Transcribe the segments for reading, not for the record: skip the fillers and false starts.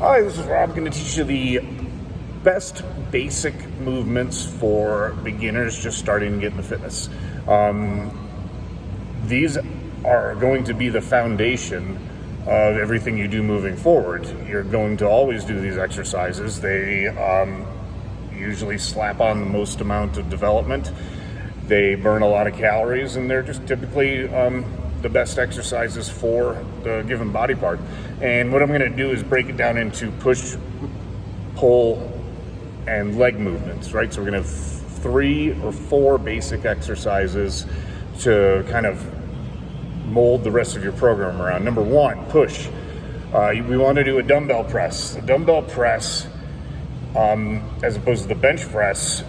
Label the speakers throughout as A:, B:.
A: Hi, this is Rob. I'm going to teach you the best basic movements for beginners just starting to get into fitness. These are going to be the foundation of everything you do moving forward. You're going to always do these exercises. They usually slap on the most amount of development. They burn a lot of calories, and they're just typically the best exercises for the given body part. And what I'm going to do is break it down into push, pull, and leg movements, right? So we're going to have 3 or 4 basic exercises to kind of mold the rest of your program around. Number 1, push. We want to do a dumbbell press. The dumbbell press, as opposed to the bench press,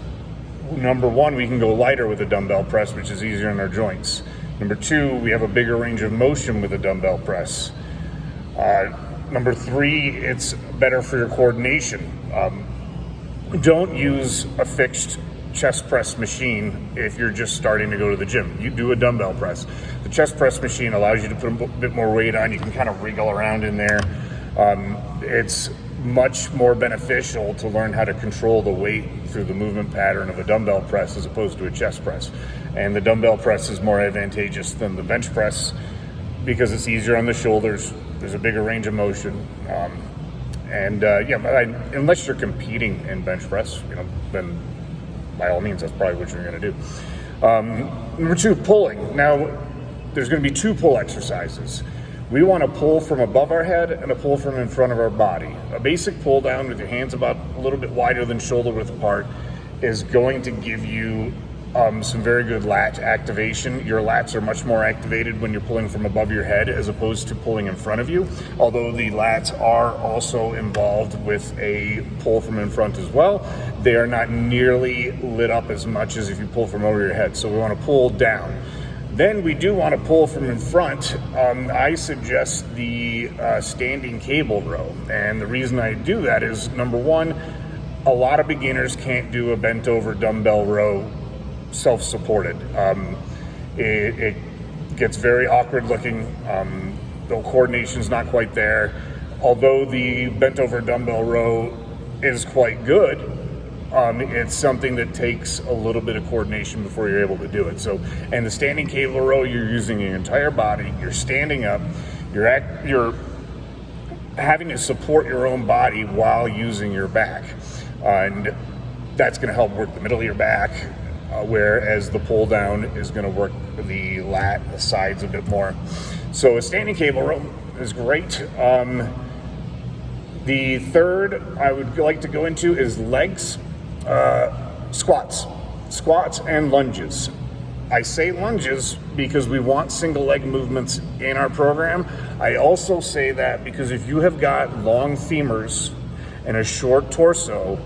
A: number 1, we can go lighter with a dumbbell press, which is easier on our joints. Number 2, we have a bigger range of motion with a dumbbell press. Number 3, it's better for your coordination. Don't use a fixed chest press machine if you're just starting to go to the gym. You do a dumbbell press. The chest press machine allows you to put a bit more weight on. You can kind of wriggle around in there. It's much more beneficial to learn how to control the weight through the movement pattern of a dumbbell press as opposed to a chest press. And the dumbbell press is more advantageous than the bench press because it's easier on the shoulders. There's a bigger range of motion. Unless you're competing in bench press, then by all means, that's probably what you're going to do. Number 2, pulling. Now, there's going to be 2 pull exercises. We want to pull from above our head and a pull from in front of our body. A basic pull down with your hands about a little bit wider than shoulder width apart is going to give you some very good lat activation. Your lats are much more activated when you're pulling from above your head as opposed to pulling in front of you, although the lats are also involved with a pull from in front as well. They are not nearly lit up as much as if you pull from over your head, so we want to pull down. Then we do want to pull from in front. I suggest the standing cable row, and the reason I do that is, number 1, a lot of beginners can't do a bent over dumbbell row self-supported. It gets very awkward looking. The coordination's not quite there. Although the bent over dumbbell row is quite good, it's something that takes a little bit of coordination before you're able to do it. So, and the standing cable row, you're using your entire body. You're standing up. You're having to support your own body while using your back, and that's going to help work the middle of your back. Whereas the pull down is going to work the lat, the sides a bit more. So a standing cable row is great. The third I would like to go into is legs, squats and lunges. I say lunges because we want single leg movements in our program. I also say that because if you have got long femurs and a short torso,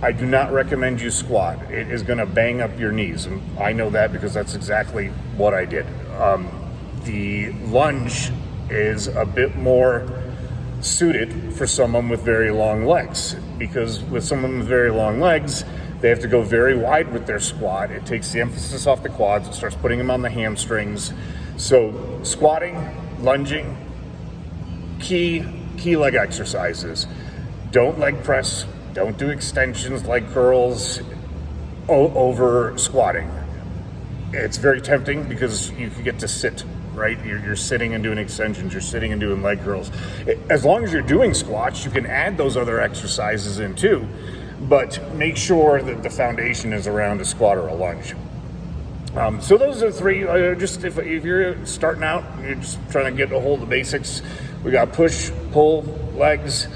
A: I do not recommend you squat. It is going to bang up your knees, and I know that because that's exactly what I did. The lunge is a bit more suited for someone with very long legs, because with someone with very long legs, they have to go very wide with their squat. It takes the emphasis off the quads. It starts putting them on the hamstrings. So squatting, lunging, key leg exercises. Don't leg press. Don't do extensions, leg curls over squatting. It's very tempting because you can get to sit, right? You're sitting and doing extensions, you're sitting and doing leg curls. As long as you're doing squats, you can add those other exercises in too, but make sure that the foundation is around a squat or a lunge. So those are 3, just if you're starting out, you're just trying to get a hold of the basics. We got push, pull, legs.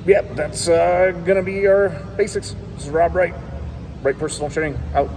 A: That's going to be our basics. This is Rob Wright, Wright Personal Training, out.